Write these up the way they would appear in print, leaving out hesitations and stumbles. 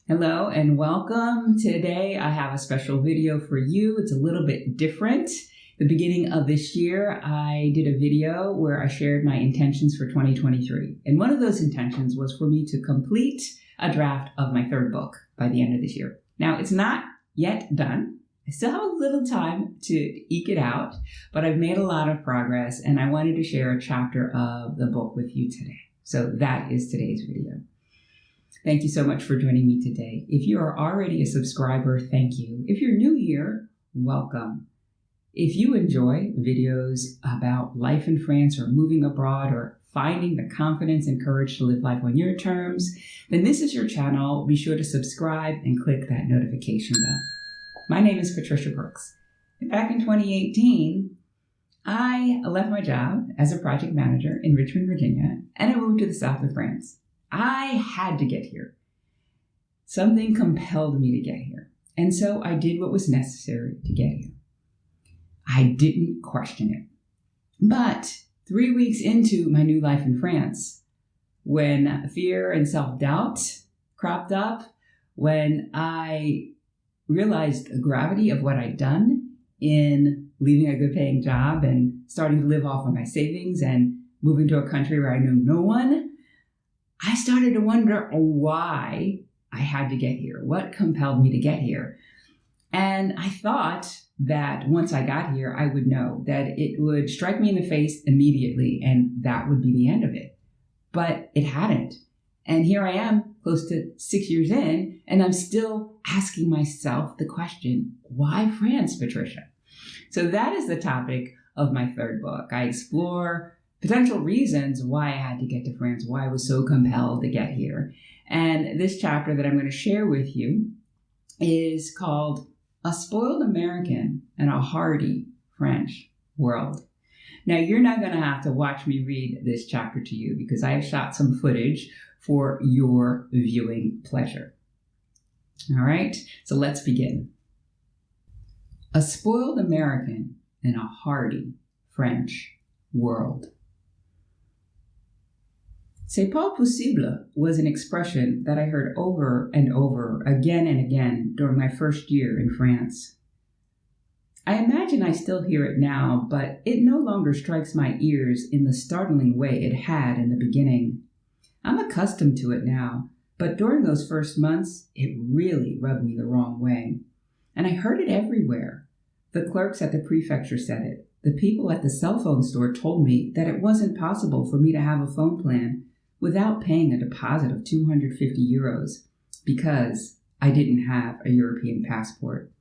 Hello and welcome. Today I have a special video for you. It's a little bit different. The beginning of this year, I did a video where I shared my intentions for 2023. And one of those intentions was for me to complete a draft of my third book by the end of this year. Now, it's not yet done. I still have a little time to eke it out, but I've made a lot of progress and I wanted to share a chapter of the book with you today. So that is today's video. Thank you so much for joining me today. If you are already a subscriber, thank you. If you're new here, welcome. If you enjoy videos about life in France or moving abroad or finding the confidence and courage to live life on your terms, then this is your channel. Be sure to subscribe and click that notification bell. My name is Patricia Brooks. Back in 2018, I left my job as a project manager in Richmond, Virginia, and I moved to the south of France. I had to get here. Something compelled me to get here. And so I did what was necessary to get here. I didn't question it. But 3 weeks into my new life in France, when fear and self-doubt cropped up, when I realized the gravity of what I'd done in leaving a good paying job and starting to live off of my savings and moving to a country where I knew no one, I started to wonder why I had to get here. What compelled me to get here? And I thought that once I got here, I would know that it would strike me in the face immediately and that would be the end of it. But it hadn't. And here I am, close to 6 years in, and I'm still asking myself the question, why France, Patricia? So that is the topic of my third book. I explore potential reasons why I had to get to France, why I was so compelled to get here. And this chapter that I'm going to share with you is called A Spoiled American and a Hardy French World. Now, you're not going to have to watch me read this chapter to you because I have shot some footage for your viewing pleasure. All right, so let's begin. A spoiled American and a hardy French world. C'est pas possible was an expression that I heard over and over, again and again, during my first year in France. I imagine I still hear it now, but it no longer strikes my ears in the startling way it had in the beginning. I'm accustomed to it now, but during those first months, it really rubbed me the wrong way. And I heard it everywhere. The clerks at the prefecture said it. The people at the cell phone store told me that it wasn't possible for me to have a phone plan without paying a deposit of 250 euros because I didn't have a European passport.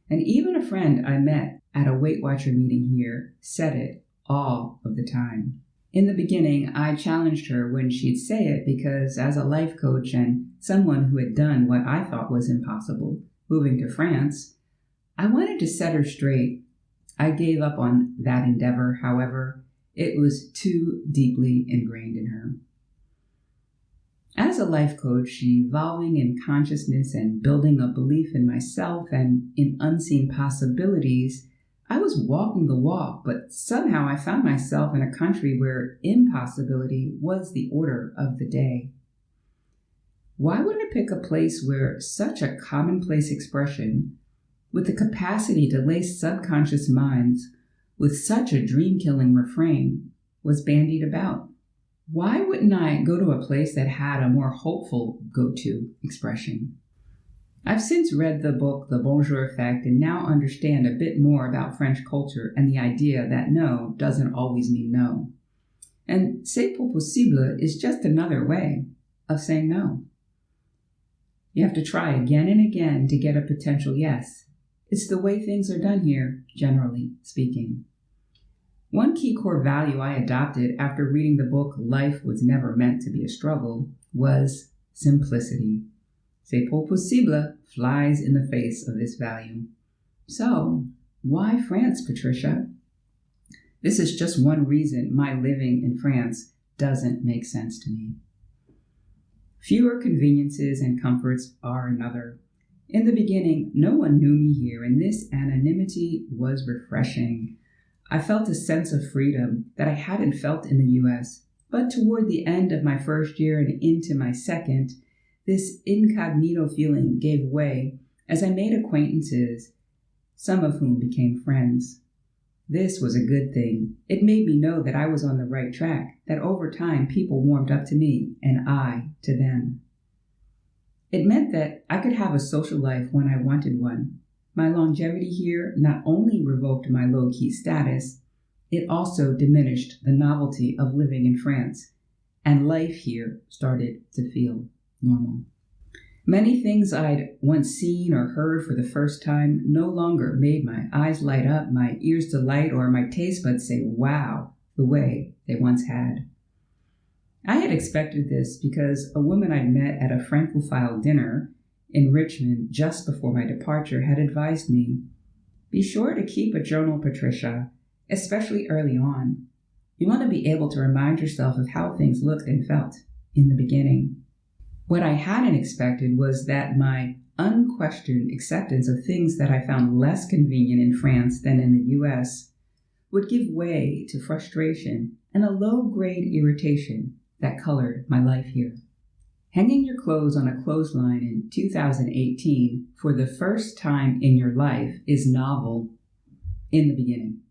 And even a friend I met at a Weight Watcher meeting here said it all of the time. In the beginning, I challenged her when she'd say it because as a life coach and someone who had done what I thought was impossible, moving to France, I wanted to set her straight. I gave up on that endeavor, however. It was too deeply ingrained in her. As a life coach, evolving in consciousness and building a belief in myself and in unseen possibilities, I was walking the walk, but somehow I found myself in a country where impossibility was the order of the day. Why would I pick a place where such a commonplace expression, with the capacity to lace subconscious minds with such a dream-killing refrain, was bandied about? Why wouldn't I go to a place that had a more hopeful go-to expression? I've since read the book, The Bonjour Effect, and now understand a bit more about French culture and the idea that no doesn't always mean no. And c'est pas possible is just another way of saying no. You have to try again and again to get a potential yes. It's the way things are done here, generally speaking. One key core value I adopted after reading the book Life Was Never Meant to Be a Struggle was simplicity. C'est pas possible flies in the face of this value. So, why France, Patricia? This is just one reason my living in France doesn't make sense to me. Fewer conveniences and comforts are another. In the beginning, no one knew me here, and this anonymity was refreshing. I felt a sense of freedom that I hadn't felt in the U.S., but toward the end of my first year and into my second, this incognito feeling gave way as I made acquaintances, some of whom became friends. This was a good thing. It made me know that I was on the right track, that over time people warmed up to me and I to them. It meant that I could have a social life when I wanted one. My longevity here not only revoked my low-key status, it also diminished the novelty of living in France, and life here started to feel normal. Many things I'd once seen or heard for the first time no longer made my eyes light up, my ears delight, or my taste buds say, wow, the way they once had. I had expected this because a woman I'd met at a Francophile dinner in Richmond just before my departure had advised me, be sure to keep a journal, Patricia, especially early on. You want to be able to remind yourself of how things looked and felt in the beginning. What I hadn't expected was that my unquestioned acceptance of things that I found less convenient in France than in the US would give way to frustration and a low-grade irritation that colored my life here. Hanging your clothes on a clothesline in 2018 for the first time in your life is novel in the beginning.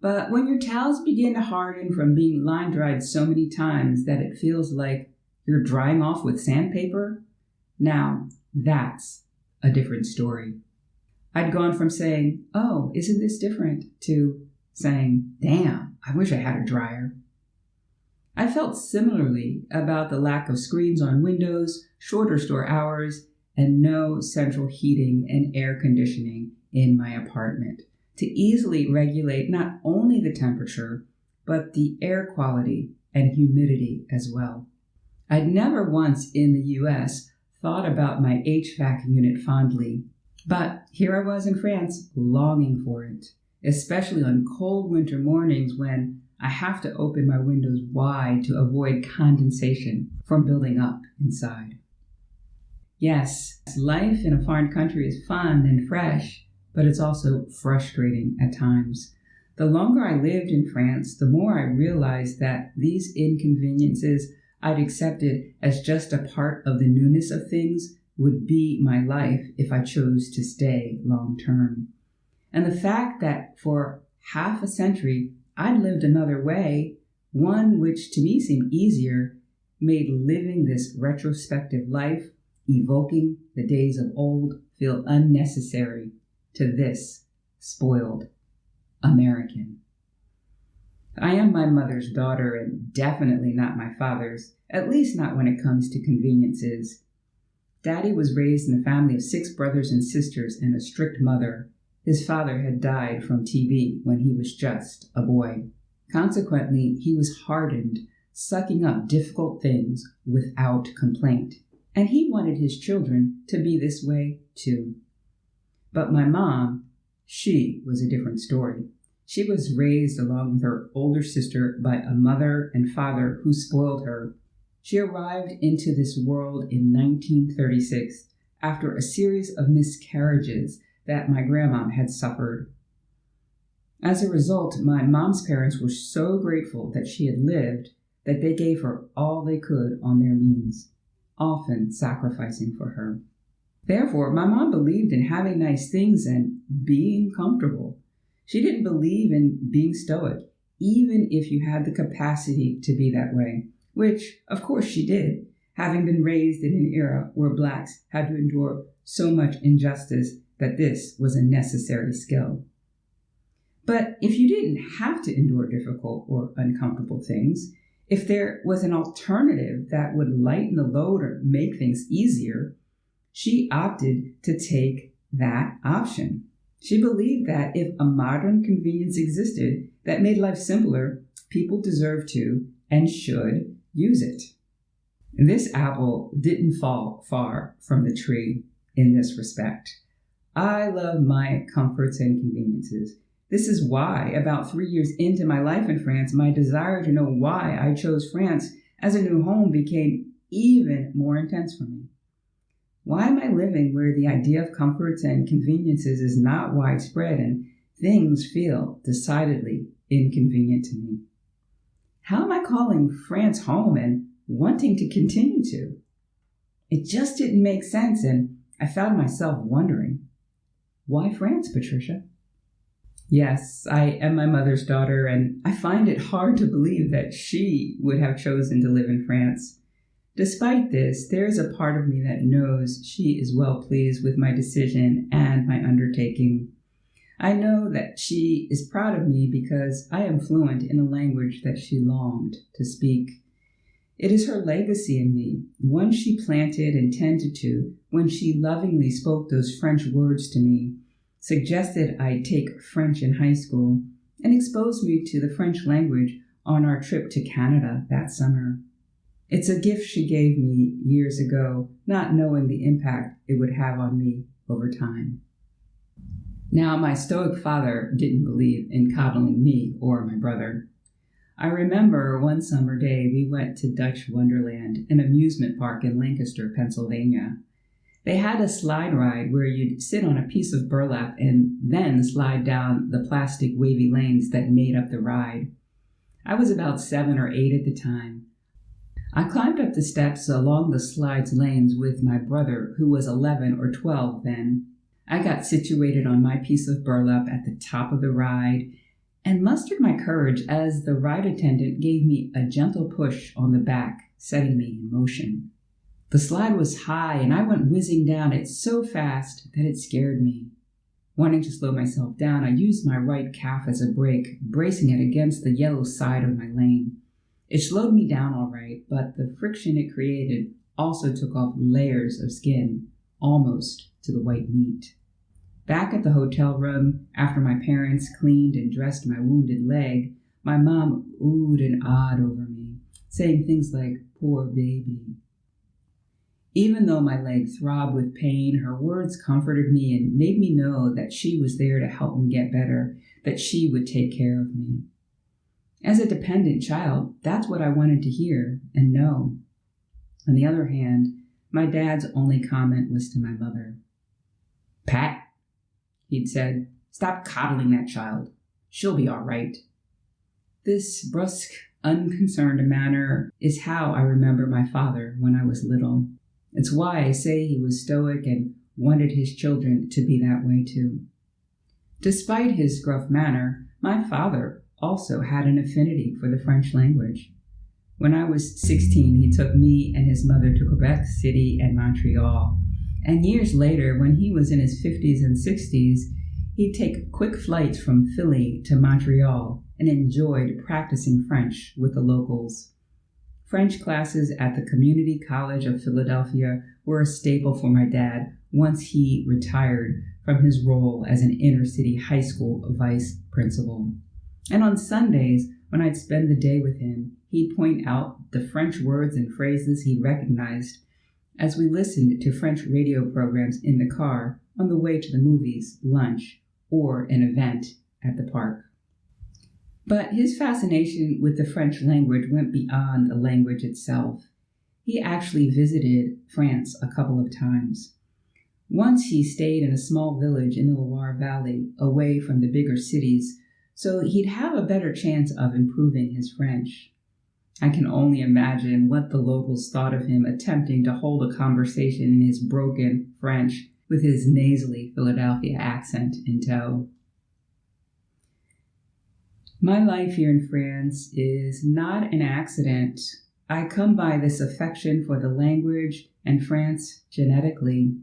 But when your towels begin to harden from being line-dried so many times that it feels like you're drying off with sandpaper, now that's a different story. I'd gone from saying, oh, isn't this different, to saying, damn, I wish I had a dryer. I felt similarly about the lack of screens on windows, shorter store hours, and no central heating and air conditioning in my apartment to easily regulate not only the temperature, but the air quality and humidity as well. I'd never once in the US thought about my HVAC unit fondly, but here I was in France longing for it, especially on cold winter mornings when I have to open my windows wide to avoid condensation from building up inside. Yes, life in a foreign country is fun and fresh, but it's also frustrating at times. The longer I lived in France, the more I realized that these inconveniences I'd accepted as just a part of the newness of things would be my life if I chose to stay long term. And the fact that for half a century I'd lived another way, one which to me seemed easier, made living this retrospective life, evoking the days of old, feel unnecessary to this spoiled American. I am my mother's daughter and definitely not my father's, at least not when it comes to conveniences. Daddy was raised in a family of 6 brothers and sisters and a strict mother. His father had died from TB when he was just a boy. Consequently, he was hardened, sucking up difficult things without complaint. And he wanted his children to be this way too. But my mom, she was a different story. She was raised along with her older sister by a mother and father who spoiled her. She arrived into this world in 1936 after a series of miscarriages that my grandma had suffered. As a result, my mom's parents were so grateful that she had lived that they gave her all they could on their means, often sacrificing for her. Therefore, my mom believed in having nice things and being comfortable. She didn't believe in being stoic, even if you had the capacity to be that way, which, of course, she did, having been raised in an era where blacks had to endure so much injustice that this was a necessary skill. But if you didn't have to endure difficult or uncomfortable things, if there was an alternative that would lighten the load or make things easier, she opted to take that option. She believed that if a modern convenience existed that made life simpler, people deserved to and should use it. This apple didn't fall far from the tree in this respect. I love my comforts and conveniences. This is why, about 3 years into my life in France, my desire to know why I chose France as a new home became even more intense for me. Why am I living where the idea of comforts and conveniences is not widespread and things feel decidedly inconvenient to me? How am I calling France home and wanting to continue to? It just didn't make sense, and I found myself wondering, why France, Patricia? Yes, I am my mother's daughter, and I find it hard to believe that she would have chosen to live in France. Despite this, there is a part of me that knows she is well pleased with my decision and my undertaking. I know that she is proud of me because I am fluent in a language that she longed to speak. It is her legacy in me, one she planted and tended to when she lovingly spoke those French words to me, suggested I take French in high school, and exposed me to the French language on our trip to Canada that summer. It's a gift she gave me years ago, not knowing the impact it would have on me over time. Now, my stoic father didn't believe in coddling me or my brother. I remember one summer day we went to Dutch Wonderland, an amusement park in Lancaster, Pennsylvania. They had a slide ride where you'd sit on a piece of burlap and then slide down the plastic wavy lanes that made up the ride. I was about 7 or 8 at the time. I climbed up the steps along the slide's lanes with my brother, who was 11 or 12 then. I got situated on my piece of burlap at the top of the ride and mustered my courage as the ride attendant gave me a gentle push on the back, setting me in motion. The slide was high, and I went whizzing down it so fast that it scared me. Wanting to slow myself down, I used my right calf as a brake, bracing it against the yellow side of my lane. It slowed me down all right, but the friction it created also took off layers of skin, almost to the white meat. Back at the hotel room, after my parents cleaned and dressed my wounded leg, my mom oohed and ahed over me, saying things like, "Poor baby." Even though my leg throbbed with pain, her words comforted me and made me know that she was there to help me get better, that she would take care of me. As a dependent child, that's what I wanted to hear and know. On the other hand, my dad's only comment was to my mother. "Pat," he'd said, "stop coddling that child. She'll be all right." This brusque, unconcerned manner is how I remember my father when I was little. It's why I say he was stoic and wanted his children to be that way too. Despite his gruff manner, my father also had an affinity for the French language. When I was 16, he took me and his mother to Quebec City and Montreal. And years later, when he was in his 50s and 60s, he'd take quick flights from Philly to Montreal and enjoyed practicing French with the locals. French classes at the Community College of Philadelphia were a staple for my dad once he retired from his role as an inner-city high school vice principal. And on Sundays, when I'd spend the day with him, he'd point out the French words and phrases he recognized as we listened to French radio programs in the car on the way to the movies, lunch, or an event at the park. But his fascination with the French language went beyond the language itself. He actually visited France a couple of times. Once he stayed in a small village in the Loire Valley, away from the bigger cities, so he'd have a better chance of improving his French. I can only imagine what the locals thought of him attempting to hold a conversation in his broken French with his nasally Philadelphia accent in tow. My life here in France is not an accident. I come by this affection for the language and France genetically,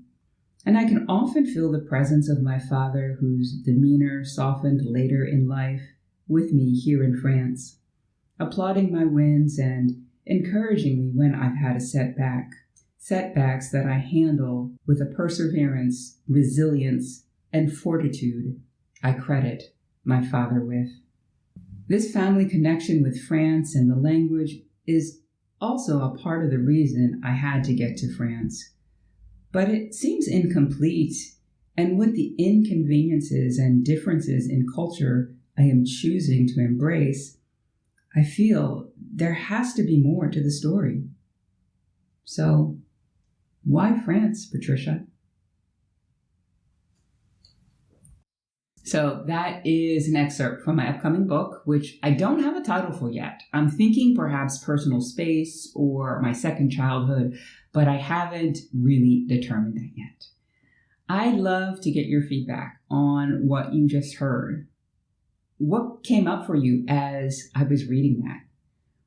and I can often feel the presence of my father, whose demeanor softened later in life, with me here in France, applauding my wins and encouraging me when I've had a setbacks that I handle with a perseverance, resilience, and fortitude I credit my father with. This family connection with France and the language is also a part of the reason I had to get to France. But it seems incomplete, and with the inconveniences and differences in culture I am choosing to embrace, I feel there has to be more to the story. So, why France, Patricia? So that is an excerpt from my upcoming book, which I don't have a title for yet. I'm thinking perhaps Personal Space or My Second Childhood, but I haven't really determined that yet. I'd love to get your feedback on what you just heard. What came up for you as I was reading that?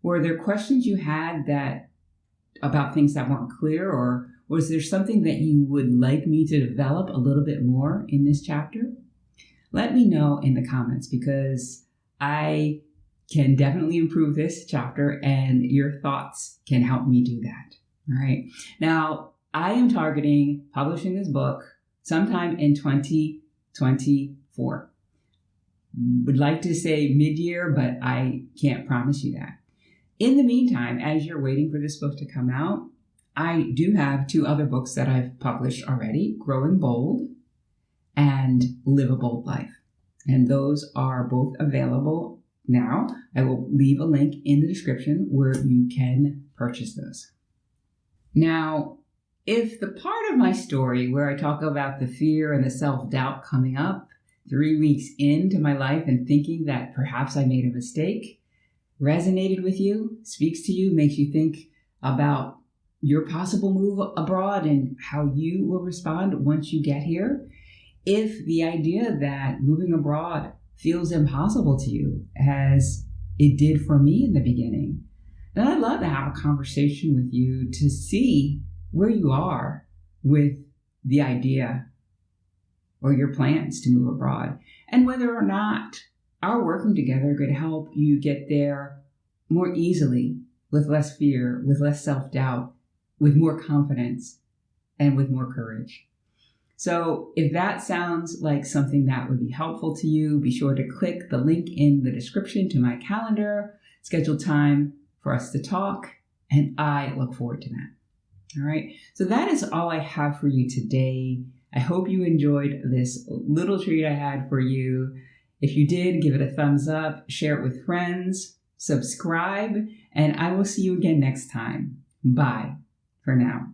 Were there questions you had about things that weren't clear, or was there something that you would like me to develop a little bit more in this chapter? Let me know in the comments, because I can definitely improve this chapter and your thoughts can help me do that. All right. Now, I am targeting publishing this book sometime in 2024. Would like to say mid-year, but I can't promise you that. In the meantime, as you're waiting for this book to come out, I do have 2 other books that I've published already, Growing Bold and Live a Bold Life. And those are both available now. I will leave a link in the description where you can purchase those. Now, if the part of my story where I talk about the fear and the self-doubt coming up 3 weeks into my life and thinking that perhaps I made a mistake resonated with you, speaks to you, makes you think about your possible move abroad and how you will respond once you get here, if the idea that moving abroad feels impossible to you, as it did for me in the beginning, then I'd love to have a conversation with you to see where you are with the idea or your plans to move abroad, and whether or not our working together could help you get there more easily, with less fear, with less self-doubt, with more confidence, and with more courage. So if that sounds like something that would be helpful to you, be sure to click the link in the description to my calendar, schedule time for us to talk, and I look forward to that. All right, so that is all I have for you today. I hope you enjoyed this little treat I had for you. If you did, give it a thumbs up, share it with friends, subscribe, and I will see you again next time. Bye for now.